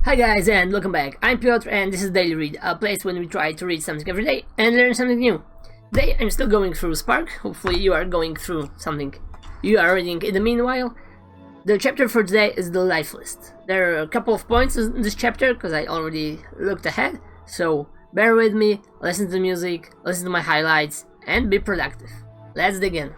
Hi guys and welcome back. I'm Piotr and this is Daily Read, a place when we try to read something every day and learn something new. Today I'm still going through Spark. Hopefully you are going through something you are reading in the meanwhile. The chapter for today is the life list. There are a couple of points in this chapter because I already looked ahead, so bear with me, listen to the music, listen to my highlights, and be productive. Let's dig in.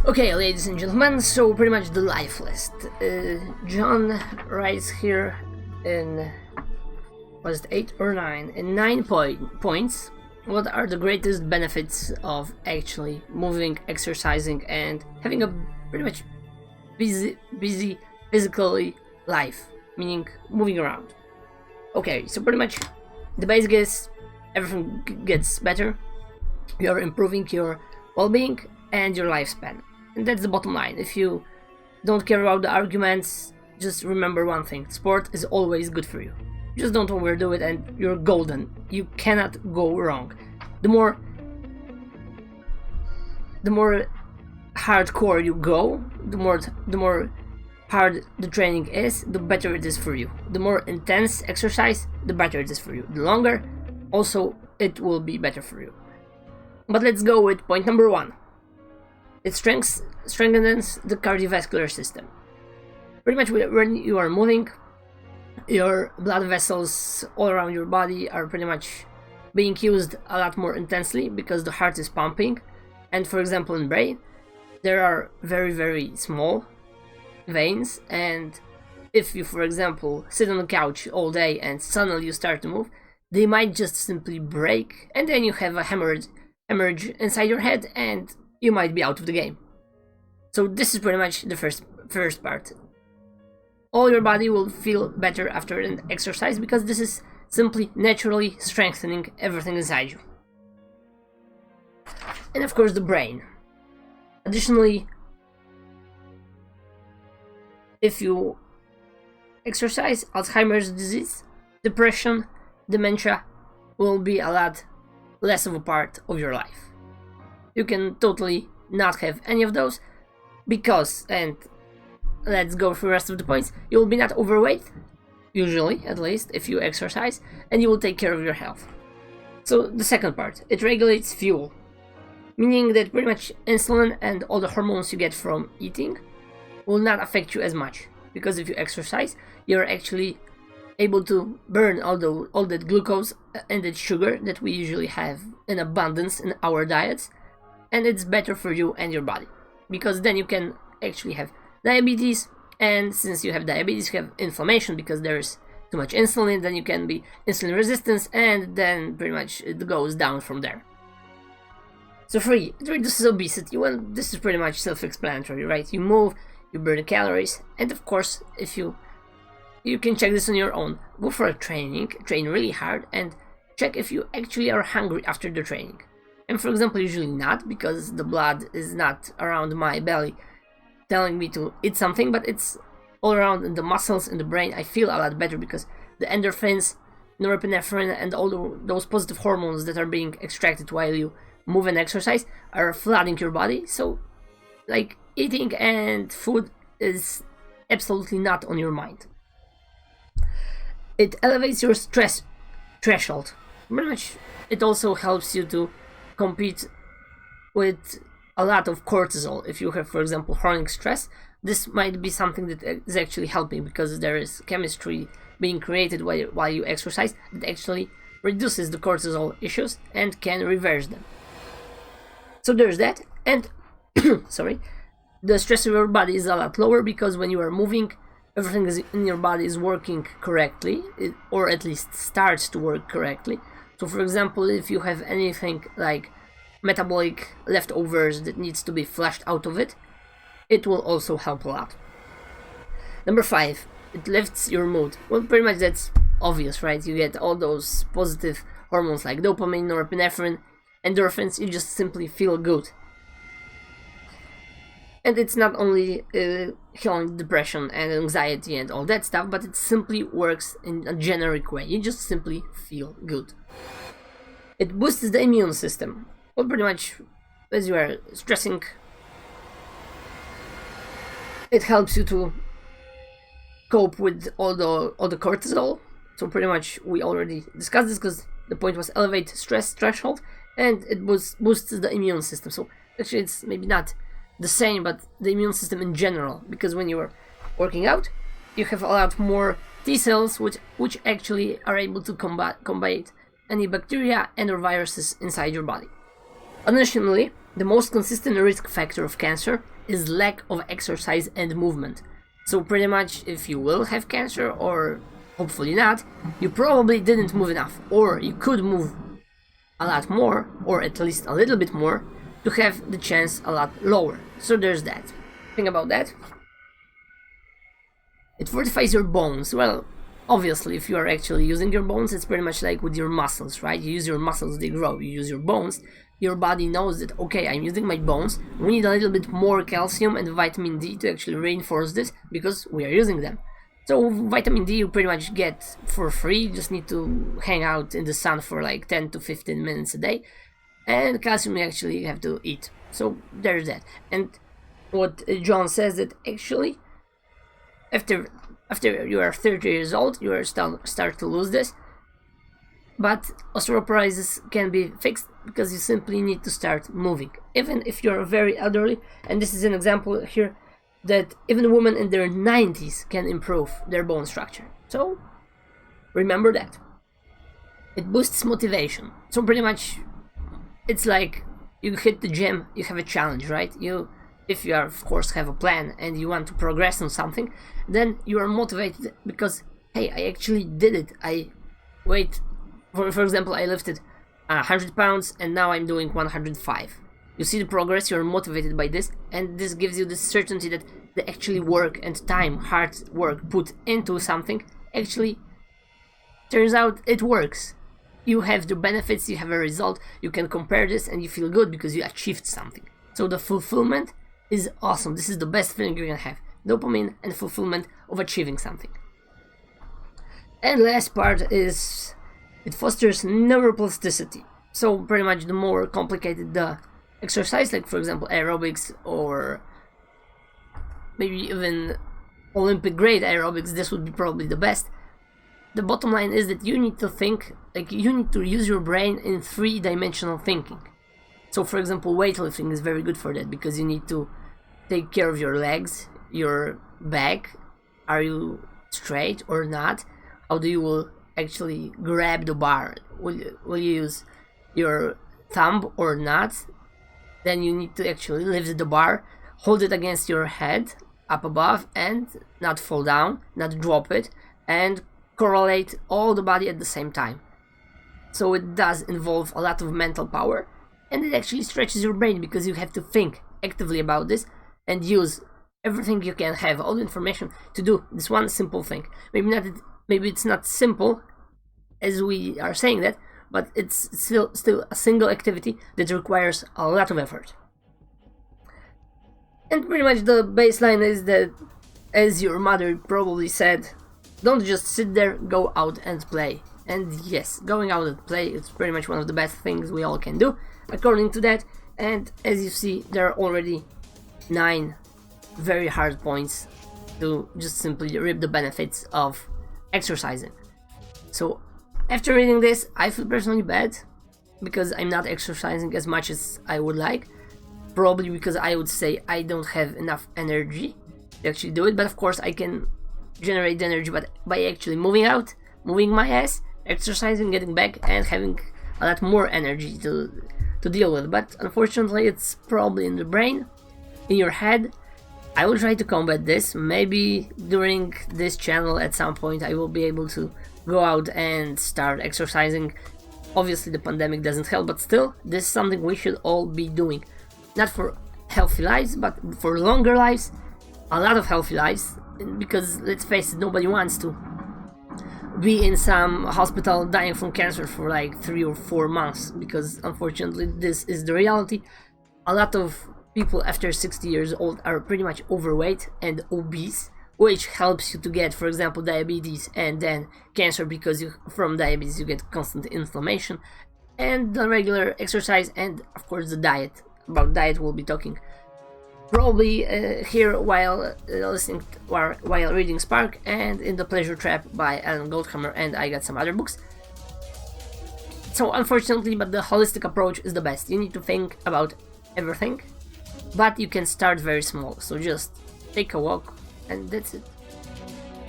Okay, ladies and gentlemen, so pretty much the life list. John writes here in, was it 8 or 9? In 9 points, what are the greatest benefits of actually moving, exercising, and having a pretty much busy physically life, meaning moving around. Okay, so pretty much the basic is everything gets better, you're improving your well-being and your lifespan. And that's the bottom line. If you don't care about the arguments, just remember one thing: sport is always good for you. Just don't overdo it and you're golden. You cannot go wrong. The more hardcore you go, the more hard the training is, the better it is for you. The more intense exercise, the better it is for you. The longer, also it will be better for you. But let's go with point number 1. It strengthens the cardiovascular system. Pretty much when you are moving, your blood vessels all around your body are pretty much being used a lot more intensely because the heart is pumping. And for example, in brain, there are very, very small veins, and if you, for example, sit on the couch all day and suddenly you start to move, they might just simply break, and then you have a hemorrhage inside your head and you might be out of the game. So this is pretty much the first part. All your body will feel better after an exercise because this is simply naturally strengthening everything inside you. And of course the brain. Additionally, if you exercise, Alzheimer's disease, depression, dementia will be a lot less of a part of your life. You can totally not have any of those because, and let's go through the rest of the points, you will be not overweight, usually at least, if you exercise, and you will take care of your health. So the second part, it regulates fuel, meaning that pretty much insulin and all the hormones you get from eating will not affect you as much, because if you exercise, you're actually able to burn all that glucose and that sugar that we usually have in abundance in our diets, and it's better for you and your body, because then you can actually have diabetes, and since you have diabetes, you have inflammation because there's too much insulin, then you can be insulin resistance, and then pretty much it goes down from there. So 3, it reduces obesity. Well, this is pretty much self-explanatory, right? You move, you burn calories, and of course, if you can check this on your own. Go for a train really hard, and check if you actually are hungry after the training. And for example, usually not, because the blood is not around my belly telling me to eat something, but it's all around in the muscles, in the brain. I feel a lot better because the endorphins, norepinephrine, and all those positive hormones that are being extracted while you move and exercise are flooding your body. So, like, eating and food is absolutely not on your mind. It elevates your stress threshold. Pretty much, it also helps you to compete with a lot of cortisol. If you have, for example, chronic stress, this might be something that is actually helping because there is chemistry being created while you exercise that actually reduces the cortisol issues and can reverse them. So there's that, and sorry, the stress of your body is a lot lower because when you are moving, everything in your body is working correctly, or at least starts to work correctly. So for example, if you have anything like metabolic leftovers that needs to be flushed out of it, it will also help a lot. Number 5, it lifts your mood. Well, pretty much that's obvious, right? You get all those positive hormones like dopamine, norepinephrine, endorphins, you just simply feel good. And it's not only healing depression and anxiety and all that stuff, but it simply works in a generic way. You just simply feel good. It boosts the immune system. Well, pretty much as you are stressing, it helps you to cope with all the cortisol. So pretty much we already discussed this because the point was elevate stress threshold, and it boosts the immune system. So actually it's maybe not the same, but the immune system in general, because when you are working out, you have a lot more T cells which actually are able to combat any bacteria and or viruses inside your body. Additionally, the most consistent risk factor of cancer is lack of exercise and movement. So pretty much if you will have cancer, or hopefully not, you probably didn't move enough, or you could move a lot more, or at least a little bit more, to have the chance a lot lower. So there's that. Think about that. It fortifies your bones. Well, obviously, if you are actually using your bones, it's pretty much like with your muscles, right? You use your muscles, they grow. You use your bones, your body knows that, okay, I'm using my bones, we need a little bit more calcium and vitamin D to actually reinforce this, because we are using them. So vitamin D you pretty much get for free, you just need to hang out in the sun for like 10 to 15 minutes a day, and calcium you actually have to eat. So there's that. And what John says, that actually after you are 30 years old, you are start to lose this, but osteoporosis can be fixed because you simply need to start moving. Even if you're very elderly, and this is an example here that even women in their 90s can improve their bone structure. So remember that. It boosts motivation. So pretty much it's like you hit the gym, you have a challenge, right? If you are, of course, have a plan and you want to progress on something, then you are motivated because, hey, I actually did it. For example, I lifted 100 pounds and now I'm doing 105. You see the progress, you're motivated by this, and this gives you the certainty that the actually work and time, hard work put into something actually turns out it works. You have the benefits, you have a result, you can compare this and you feel good because you achieved something. So the fulfillment is awesome. This is the best feeling you can have. Dopamine and fulfillment of achieving something. And last part is it fosters neuroplasticity. So pretty much the more complicated the exercise, like for example aerobics or maybe even Olympic grade aerobics, this would be probably the best. The bottom line is that you need to think, like you need to use your brain in 3-dimensional thinking. So for example weightlifting is very good for that because you need to take care of your legs, your back, are you straight or not, how do you will actually grab the bar, will you use your thumb or not, then you need to actually lift the bar, hold it against your head up above and not fall down, not drop it, and correlate all the body at the same time. So it does involve a lot of mental power, and it actually stretches your brain because you have to think actively about this and use everything you can have, all the information to do this one simple thing. Maybe it's not simple as we are saying that, but it's still a single activity that requires a lot of effort. And pretty much the baseline is that, as your mother probably said, don't just sit there, go out and play. And yes, going out and play is pretty much one of the best things we all can do, according to that. And as you see, there are already 9 very hard points to just simply reap the benefits of exercising. So after reading this, I feel personally bad because I'm not exercising as much as I would like. Probably because I would say I don't have enough energy to actually do it. But of course I can generate the energy by actually moving out, moving my ass, exercising, getting back, and having a lot more energy to deal with. But unfortunately it's probably in the brain, in your head. I will try to combat this. Maybe during this channel at some point I will be able to go out and start exercising Obviously the pandemic doesn't help, but still, this is something we should all be doing. Not for healthy lives, but for longer lives, a lot of healthy lives, because let's face it, nobody wants to be in some hospital dying from cancer for like 3 or 4 months, because unfortunately this is the reality. A lot of people after 60 years old are pretty much overweight and obese, which helps you to get, for example, diabetes and then cancer, because from diabetes you get constant inflammation. And the regular exercise, and of course the diet. About diet we'll be talking probably here while while reading Spark and in The Pleasure Trap by Alan Goldhammer, and I got some other books. So unfortunately, but the holistic approach is the best. You need to think about everything, but you can start very small. So just take a walk and that's it.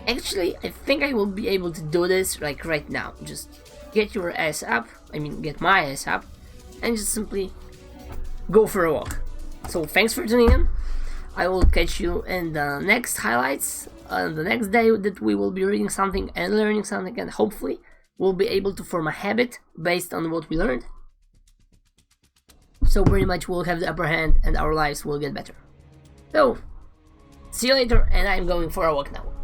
Actually, I think I will be able to do this like right now. Just get your ass up, get my ass up, and just simply go for a walk. So thanks for tuning in. I will catch you in the next highlights on the next day that we will be reading something and learning something, and hopefully we'll be able to form a habit based on what we learned. So pretty much we'll have the upper hand and our lives will get better. So see you later, and I'm going for a walk now.